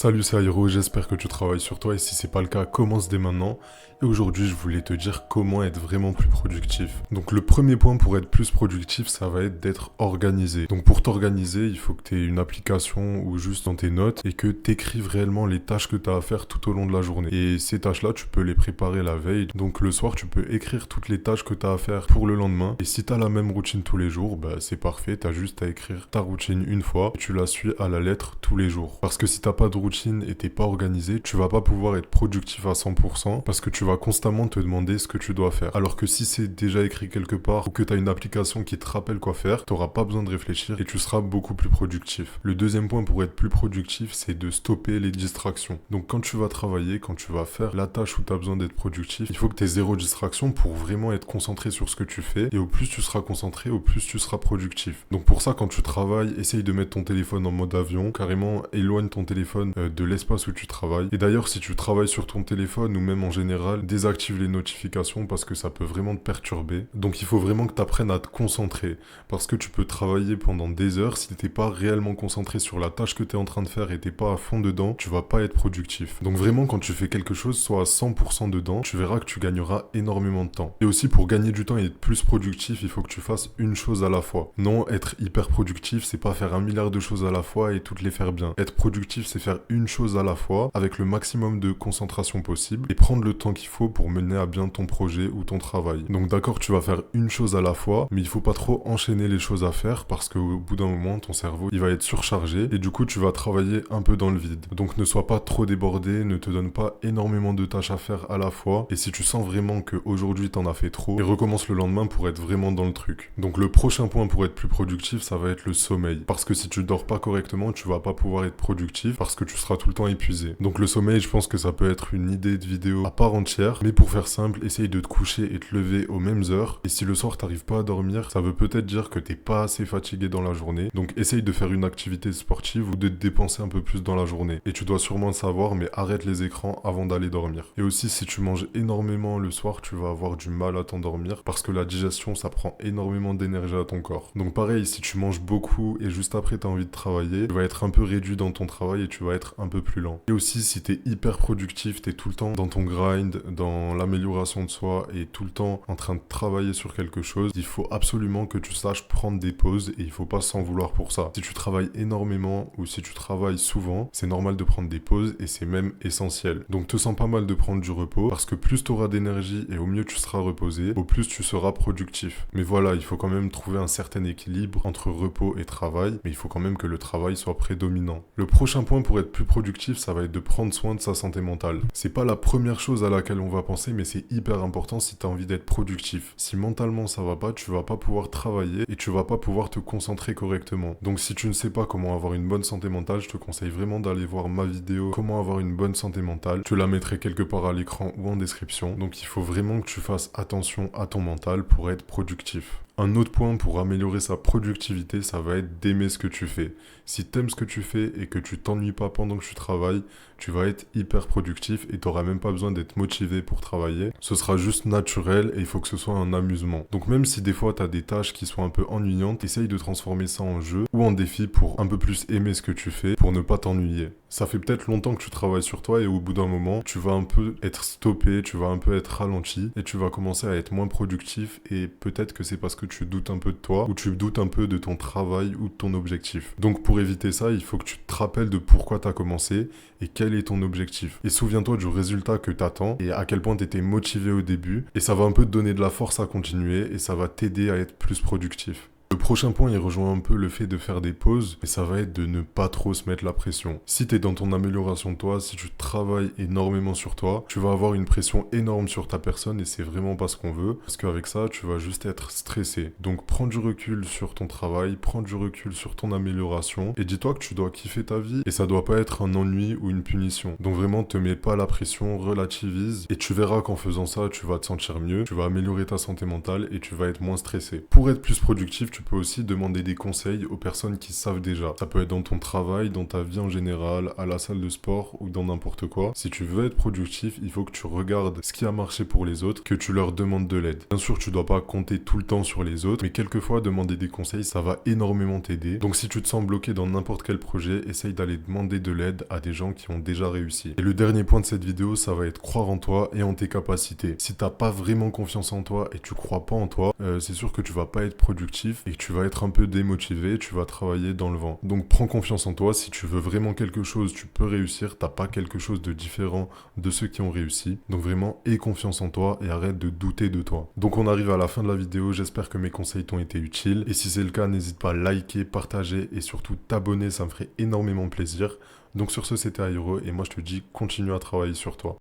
Salut, c'est Airo, j'espère que tu travailles sur toi et si c'est pas le cas, commence dès maintenant. Et aujourd'hui, je voulais te dire comment être vraiment plus productif. Donc le premier point pour être plus productif, ça va être d'être organisé. Donc pour t'organiser, il faut que tu aies une application ou juste dans tes notes et que tu écrives réellement les tâches que tu as à faire tout au long de la journée. Et ces tâches-là, tu peux les préparer la veille. Donc le soir, tu peux écrire toutes les tâches que tu as à faire pour le lendemain. Et si tu as la même routine tous les jours, bah c'est parfait, tu as juste à écrire ta routine une fois et tu la suis à la lettre tous les jours. Parce que si t'as pas de routine et t'es pas organisé, tu vas pas pouvoir être productif à 100% parce que tu vas constamment te demander ce que tu dois faire. Alors que si c'est déjà écrit quelque part ou que t'as une application qui te rappelle quoi faire, t'auras pas besoin de réfléchir et tu seras beaucoup plus productif. Le deuxième point pour être plus productif, c'est de stopper les distractions. Donc quand tu vas travailler, quand tu vas faire la tâche où t'as besoin d'être productif, il faut que t'aies zéro distraction pour vraiment être concentré sur ce que tu fais et au plus tu seras concentré, au plus tu seras productif. Donc pour ça, quand tu travailles, essaye de mettre ton téléphone en mode avion, carrément éloigne ton téléphone de l'espace où tu travailles. Et d'ailleurs, si tu travailles sur ton téléphone ou même en général, désactive les notifications parce que ça peut vraiment te perturber. Donc il faut vraiment que tu apprennes à te concentrer parce que tu peux travailler pendant des heures si t'es pas réellement concentré sur la tâche que tu es en train de faire et t'es pas à fond dedans, tu vas pas être productif. Donc vraiment, quand tu fais quelque chose, sois à 100% dedans, tu verras que tu gagneras énormément de temps. Et aussi pour gagner du temps et être plus productif, il faut que tu fasses une chose à la fois. Non, être hyper productif, c'est pas faire un milliard de choses à la fois et toutes les faire bien. Être productif, c'est faire une chose à la fois avec le maximum de concentration possible et prendre le temps qu'il faut pour mener à bien ton projet ou ton travail. Donc d'accord, tu vas faire une chose à la fois, mais il faut pas trop enchaîner les choses à faire parce qu'au bout d'un moment, ton cerveau, il va être surchargé et du coup, tu vas travailler un peu dans le vide. Donc ne sois pas trop débordé, ne te donne pas énormément de tâches à faire à la fois et si tu sens vraiment qu'aujourd'hui, t'en as fait trop, et recommence le lendemain pour être vraiment dans le truc. Donc le prochain point pour être plus productif, ça va être le sommeil. Parce que si tu dors pas correctement, tu vas pas pouvoir être productif parce que tu seras tout le temps épuisé. Donc le sommeil, je pense que ça peut être une idée de vidéo à part entière, mais pour faire simple, essaye de te coucher et te lever aux mêmes heures. Et si le soir t'arrives pas à dormir, ça veut peut-être dire que t'es pas assez fatigué dans la journée. Donc essaye de faire une activité sportive ou de te dépenser un peu plus dans la journée. Et tu dois sûrement le savoir, mais arrête les écrans avant d'aller dormir. Et aussi, si tu manges énormément le soir, tu vas avoir du mal à t'endormir parce que la digestion, ça prend énormément d'énergie à ton corps. Donc pareil, si tu manges beaucoup et juste après t'as envie de travailler, tu vas être un peu réduit dans ton travail et tu vas être un peu plus lent. Et aussi, si t'es hyper productif, t'es tout le temps dans ton grind, dans l'amélioration de soi et tout le temps en train de travailler sur quelque chose, il faut absolument que tu saches prendre des pauses et il faut pas s'en vouloir pour ça. Si tu travailles énormément ou si tu travailles souvent, c'est normal de prendre des pauses et c'est même essentiel. Donc te sens pas mal de prendre du repos parce que plus tu auras d'énergie et au mieux tu seras reposé, au plus tu seras productif. Mais voilà, il faut quand même trouver un certain équilibre entre repos et travail, mais il faut quand même que le travail soit prédominant. Le prochain point pour être plus productif, ça va être de prendre soin de sa santé mentale. C'est pas la première chose à laquelle on va penser, mais c'est hyper important si tu as envie d'être productif. Si mentalement ça va pas, tu vas pas pouvoir travailler et tu vas pas pouvoir te concentrer correctement. Donc si tu ne sais pas comment avoir une bonne santé mentale, je te conseille vraiment d'aller voir ma vidéo Comment avoir une bonne santé mentale. Je la mettrai quelque part à l'écran ou en description. Donc il faut vraiment que tu fasses attention à ton mental pour être productif. Un autre point pour améliorer sa productivité, ça va être d'aimer ce que tu fais. Si t'aimes ce que tu fais et que tu t'ennuies pas pendant que tu travailles, tu vas être hyper productif et t'auras même pas besoin d'être motivé pour travailler. Ce sera juste naturel et il faut que ce soit un amusement. Donc même si des fois t'as des tâches qui sont un peu ennuyantes, essaye de transformer ça en jeu ou en défi pour un peu plus aimer ce que tu fais, pour ne pas t'ennuyer. Ça fait peut-être longtemps que tu travailles sur toi et au bout d'un moment, tu vas un peu être stoppé, tu vas un peu être ralenti et tu vas commencer à être moins productif et peut-être que c'est parce que tu doutes un peu de toi ou tu doutes un peu de ton travail ou de ton objectif. Donc pour éviter ça, il faut que tu te rappelles de pourquoi tu as commencé et quel est ton objectif. Et souviens-toi du résultat que tu attends et à quel point tu étais motivé au début et ça va un peu te donner de la force à continuer et ça va t'aider à être plus productif. Le prochain point, il rejoint un peu le fait de faire des pauses, mais ça va être de ne pas trop se mettre la pression. Si tu es dans ton amélioration de toi, si tu travailles énormément sur toi, tu vas avoir une pression énorme sur ta personne et c'est vraiment pas ce qu'on veut, parce qu'avec ça, tu vas juste être stressé. Donc prends du recul sur ton travail, prends du recul sur ton amélioration et dis-toi que tu dois kiffer ta vie et ça doit pas être un ennui ou une punition. Donc vraiment, te mets pas la pression, relativise et tu verras qu'en faisant ça, tu vas te sentir mieux, tu vas améliorer ta santé mentale et tu vas être moins stressé. Pour être plus productif, tu tu peux aussi demander des conseils aux personnes qui savent déjà. Ça peut être dans ton travail, dans ta vie en général, à la salle de sport ou dans n'importe quoi. Si tu veux être productif, il faut que tu regardes ce qui a marché pour les autres, que tu leur demandes de l'aide. Bien sûr, tu dois pas compter tout le temps sur les autres, mais quelquefois, demander des conseils, ça va énormément t'aider. Donc si tu te sens bloqué dans n'importe quel projet, essaye d'aller demander de l'aide à des gens qui ont déjà réussi. Et le dernier point de cette vidéo, ça va être croire en toi et en tes capacités. Si t'as pas vraiment confiance en toi et tu crois pas en toi, c'est sûr que tu vas pas être productif et que tu vas être un peu démotivé, tu vas travailler dans le vent. Donc prends confiance en toi, si tu veux vraiment quelque chose, tu peux réussir, t'as pas quelque chose de différent de ceux qui ont réussi. Donc vraiment, aie confiance en toi et arrête de douter de toi. Donc on arrive à la fin de la vidéo, j'espère que mes conseils t'ont été utiles. Et si c'est le cas, n'hésite pas à liker, partager et surtout t'abonner, ça me ferait énormément plaisir. Donc sur ce, c'était Airo et moi je te dis, continue à travailler sur toi.